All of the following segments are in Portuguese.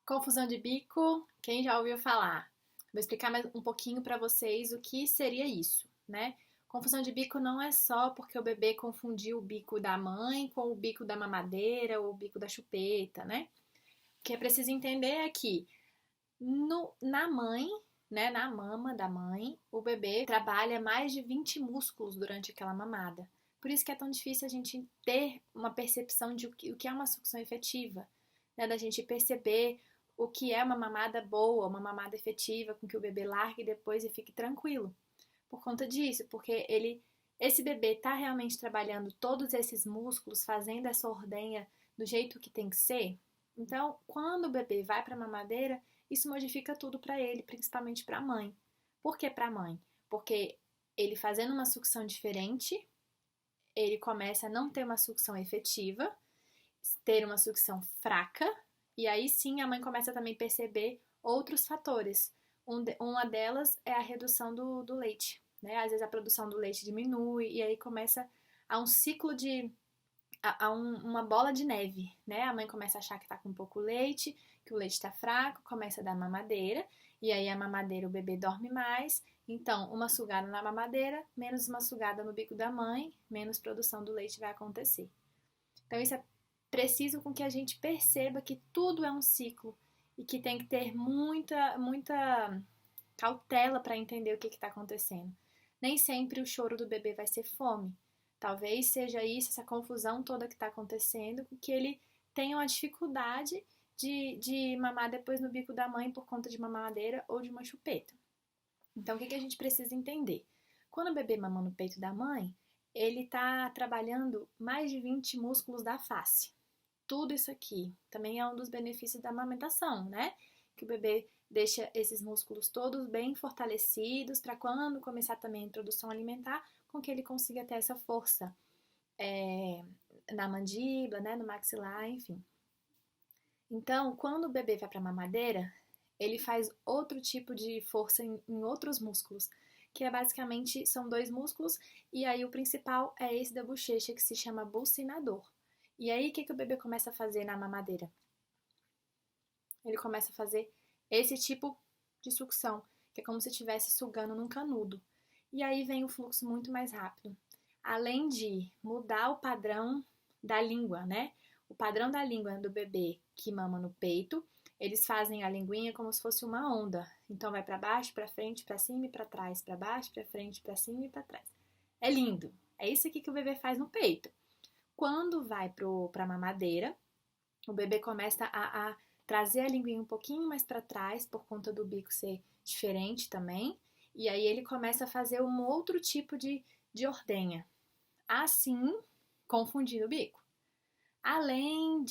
Confusão de bico, quem já ouviu falar? Vou explicar mais um pouquinho para vocês o que seria isso, né? Confusão de bico não é só porque o bebê confundiu o bico da mãe com o bico da mamadeira ou o bico da chupeta, né? O que é preciso entender é que na mãe, né, na mama da mãe, o bebê trabalha mais de 20 músculos durante aquela mamada. Por isso que é tão difícil a gente ter uma percepção de o que é uma sucção efetiva, né, da gente perceber o que é uma mamada boa, uma mamada efetiva, com que o bebê largue depois e fique tranquilo. Por conta disso, porque esse bebê está realmente trabalhando todos esses músculos, fazendo essa ordenha do jeito que tem que ser. Então, quando o bebê vai para a mamadeira, isso modifica tudo para ele, principalmente para a mãe. Por que para a mãe? Porque ele fazendo uma sucção diferente, ele começa a não ter uma sucção efetiva, ter uma sucção fraca, e aí sim a mãe começa também a perceber outros fatores. Uma delas é a redução do leite, né? Às vezes a produção do leite diminui e aí começa a um ciclo de uma bola de neve, né? A mãe começa a achar que tá com pouco leite, que o leite tá fraco, começa a dar mamadeira, e aí a mamadeira o bebê dorme mais, então uma sugada na mamadeira, menos uma sugada no bico da mãe, menos produção do leite vai acontecer. Então isso é preciso com que a gente perceba que tudo é um ciclo e que tem que ter muita cautela para entender o que está acontecendo. Nem sempre o choro do bebê vai ser fome. Talvez seja isso, essa confusão toda que está acontecendo, que ele tenha uma dificuldade de mamar depois no bico da mãe por conta de uma mamadeira ou de uma chupeta. Então, o que a gente precisa entender? Quando o bebê mama no peito da mãe, ele está trabalhando mais de 20 músculos da face. Tudo isso aqui também é um dos benefícios da amamentação, né? Que o bebê deixa esses músculos todos bem fortalecidos para quando começar também a introdução alimentar, com que ele consiga ter essa força na mandíbula, né, no maxilar, enfim. Então, quando o bebê vai para a mamadeira, ele faz outro tipo de força em outros músculos, que é basicamente são dois músculos, e aí o principal é esse da bochecha, que se chama bucinador. E aí, o que o bebê começa a fazer na mamadeira? Ele começa a fazer esse tipo de sucção, que é como se estivesse sugando num canudo. E aí vem o fluxo muito mais rápido. Além de mudar o padrão da língua, né? O padrão da língua do bebê que mama no peito, eles fazem a linguinha como se fosse uma onda. Então vai para baixo, para frente, para cima e para trás, para baixo, para frente, para cima e para trás. É lindo. É isso aqui que o bebê faz no peito. Quando vai para a mamadeira, o bebê começa a trazer a linguinha um pouquinho mais para trás, por conta do bico ser diferente também. E aí ele começa a fazer um outro tipo de ordenha. Assim, confundindo o bico. Além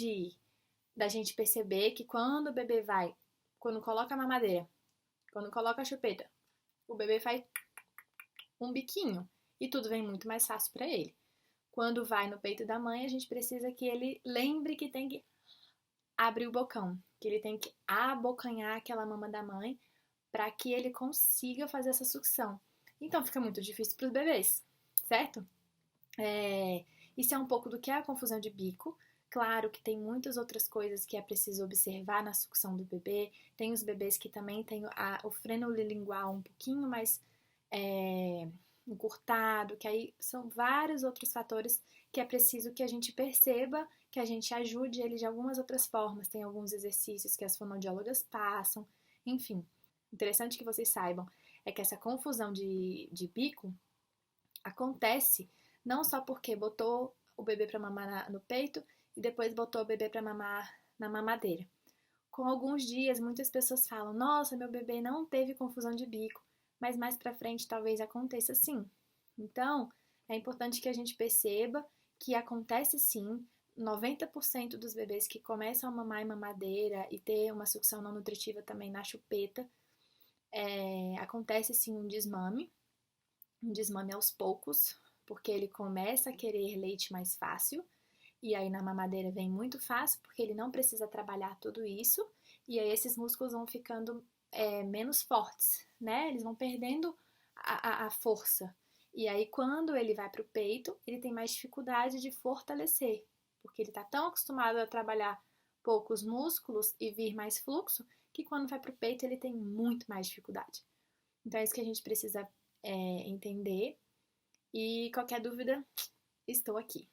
da gente perceber que quando o bebê vai, quando coloca a mamadeira, quando coloca a chupeta, o bebê faz um biquinho e tudo vem muito mais fácil para ele. Quando vai no peito da mãe, a gente precisa que ele lembre que tem que abrir o bocão, que ele tem que abocanhar aquela mama da mãe para que ele consiga fazer essa sucção. Então fica muito difícil para os bebês, certo? Isso é um pouco do que é a confusão de bico. Claro que tem muitas outras coisas que é preciso observar na sucção do bebê. Tem os bebês que também têm o freno lingual um pouquinho mais encurtado, que aí são vários outros fatores que é preciso que a gente perceba, que a gente ajude ele de algumas outras formas. Tem alguns exercícios que as fonoaudiólogas passam, enfim. Interessante que vocês saibam é que essa confusão de bico acontece não só porque botou o bebê para mamar no peito e depois botou o bebê para mamar na mamadeira. Com alguns dias, muitas pessoas falam: "Nossa, meu bebê não teve confusão de bico", mas mais para frente talvez aconteça sim. Então, é importante que a gente perceba que acontece sim. 90% dos bebês que começam a mamar em mamadeira e ter uma sucção não nutritiva também na chupeta, acontece sim um desmame aos poucos, porque ele começa a querer leite mais fácil, e aí na mamadeira vem muito fácil, porque ele não precisa trabalhar tudo isso, e aí esses músculos vão ficando menos fortes, né? Eles vão perdendo a força. E aí quando ele vai para o peito, ele tem mais dificuldade de fortalecer, porque ele está tão acostumado a trabalhar poucos músculos e vir mais fluxo, que quando vai para o peito ele tem muito mais dificuldade. Então é isso que a gente precisa entender. E qualquer dúvida, estou aqui.